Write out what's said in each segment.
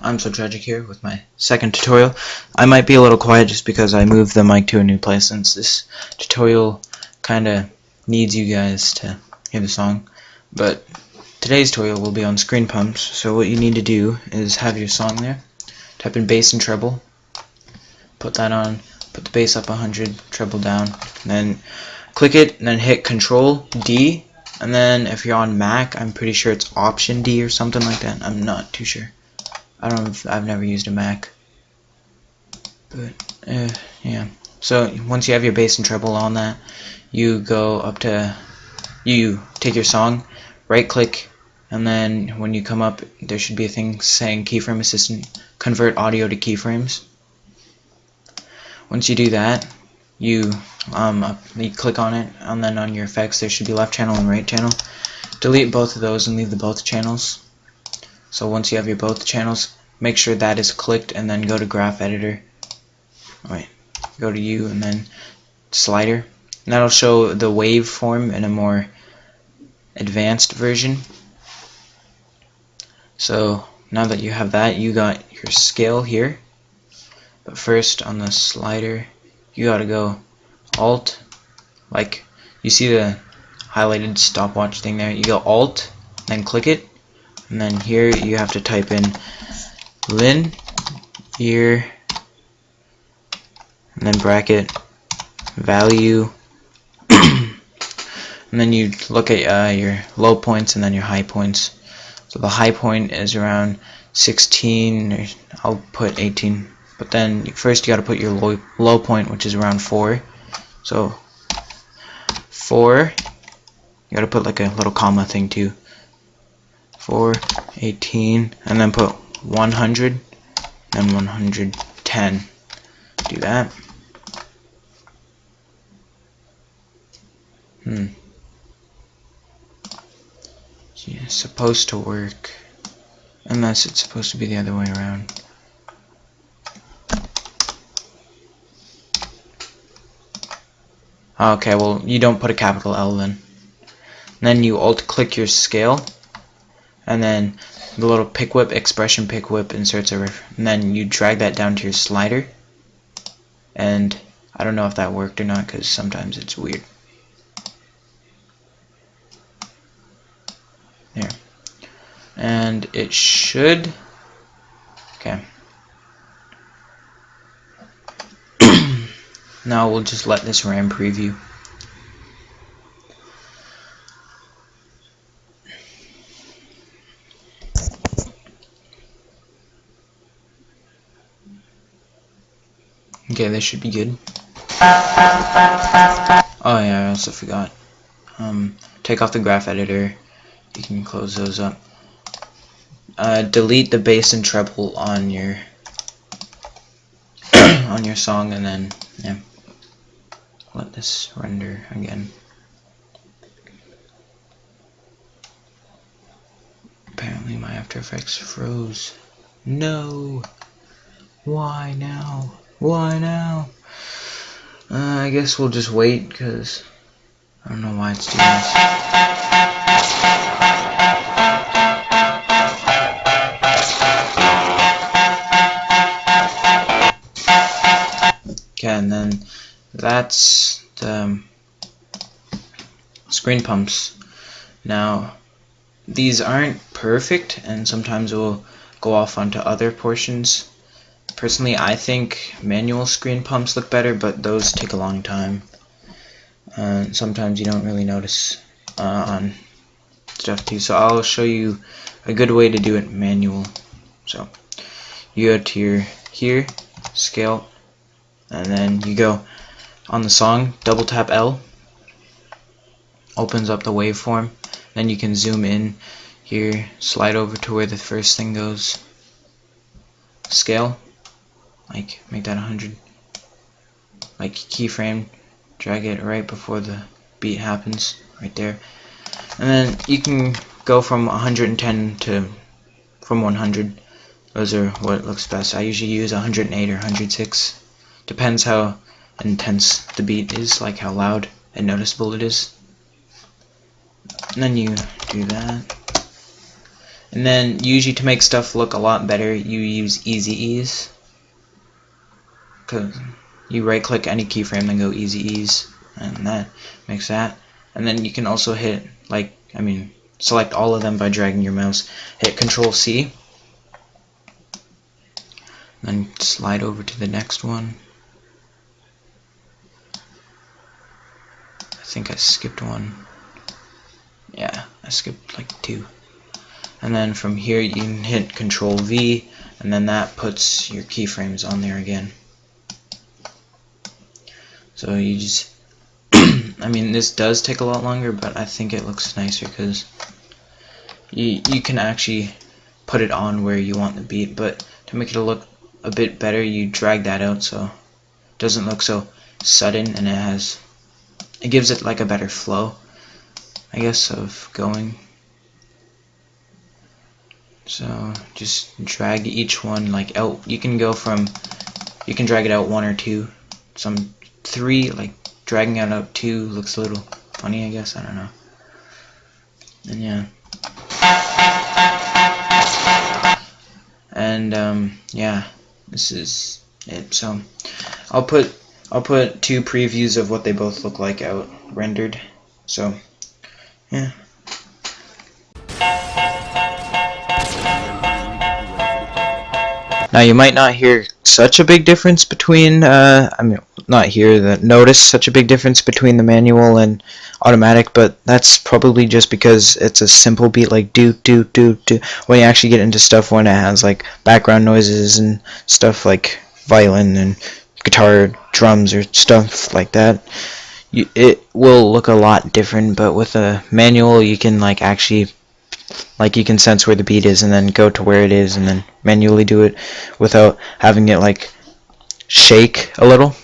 I'm So Tragic here with my second tutorial. I might be a little quiet just because I moved the mic to a new place since this tutorial kinda needs you guys to hear the song. But today's tutorial will be on screen pumps, so what you need to do is have your song there, type in bass and treble, put that on, put the bass up 100, treble down, and then click it, and then hit Control D. And then if you're on Mac, I'm pretty sure it's Option D or something like that. I'm not too sure. I've never used a Mac. But yeah. So once you have your bass and treble on that, you go up to, you take your song, right click, and then when you come up, there should be a thing saying Keyframe Assistant, convert audio to keyframes. Once you do that, you click on it, and then on your effects there should be left channel and right channel. Delete both of those and leave the both channels. So once you have your both channels, make sure that is clicked, and then go to Graph Editor. Alright, go to U and then Slider. And that'll show the waveform in a more advanced version. So now that you have that, you got your scale here. But first on the slider, you gotta go Alt, like you see the highlighted stopwatch thing there. You go Alt, then click it, and then here you have to type in lin ear, and then bracket value, and then you look at your low points and then your high points. So the high point is around 16, or I'll put 18. But then first you got to put your low point, which is around 4. So 4, you got to put like a little comma thing too. 4, 18, and then put 100, and 110. Do that. It's supposed to work, unless it's supposed to be the other way around. Okay, well, you don't put a capital L then. And then you alt click your scale, and then the little pick whip, expression pick whip inserts a and then you drag that down to your slider. And I don't know if that worked or not, because sometimes it's weird. There. And it should. Okay. Now we'll just let this RAM preview. Okay, this should be good. Oh yeah, I also forgot. Take off the graph editor. You can close those up. Delete the bass and treble on your on your song, and then yeah, let this render again. Apparently my After Effects froze. No. Why now? Why now? I guess we'll just wait, because I don't know why it's doing this. Okay, and then that's the screen pumps. Now, these aren't perfect, and sometimes we'll go off onto other portions. Personally, I think manual screen pumps look better, but those take a long time. Sometimes you don't really notice on stuff too. So I'll show you a good way to do it manual. So you go to your here, scale, and then you go on the song, double tap L, opens up the waveform. Then you can zoom in here, slide over to where the first thing goes, scale, like make that 100, like keyframe, drag it right before the beat happens, right there. And then you can go from 110 to from 100. Those are what looks best. I usually use 108 or 106. Depends how intense the beat is, like how loud and noticeable it is. And then you do that. And then usually to make stuff look a lot better, you use Easy Ease. Cause you right click any keyframe, then go Easy Ease, and that makes that. And then you can also hit, select all of them by dragging your mouse. Hit Control C. Then slide over to the next one. I think I skipped one. Yeah, I skipped like 2. And then from here you can hit Control V, and then that puts your keyframes on there again. So you just this does take a lot longer, but I think it looks nicer because you can actually put it on where you want the beat. But to make it look a bit better, you drag that out so it doesn't look so sudden, and it gives it like a better flow, I guess, of going. So just drag each one like out. You can drag it out 1 or 2, some 3, like dragging it out 2 looks a little funny, I guess, I don't know. And yeah. And yeah, this is it. So I'll put 2 previews of what they both look like out rendered. So yeah. Now you might not hear such a big difference between notice such a big difference between the manual and automatic, but that's probably just because it's a simple beat like do do do do. When you actually get into stuff when it has like background noises and stuff like violin and guitar, drums, or stuff like that, it will look a lot different. But with a manual, you can you can sense where the beat is and then go to where it is and then manually do it without having it like shake a little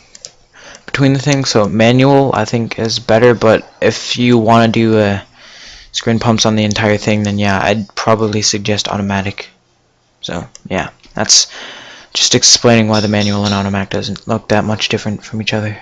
between the things. So manual I think is better, but if you want to do screen pumps on the entire thing, then yeah, I'd probably suggest automatic. So yeah, that's just explaining why the manual and automatic doesn't look that much different from each other.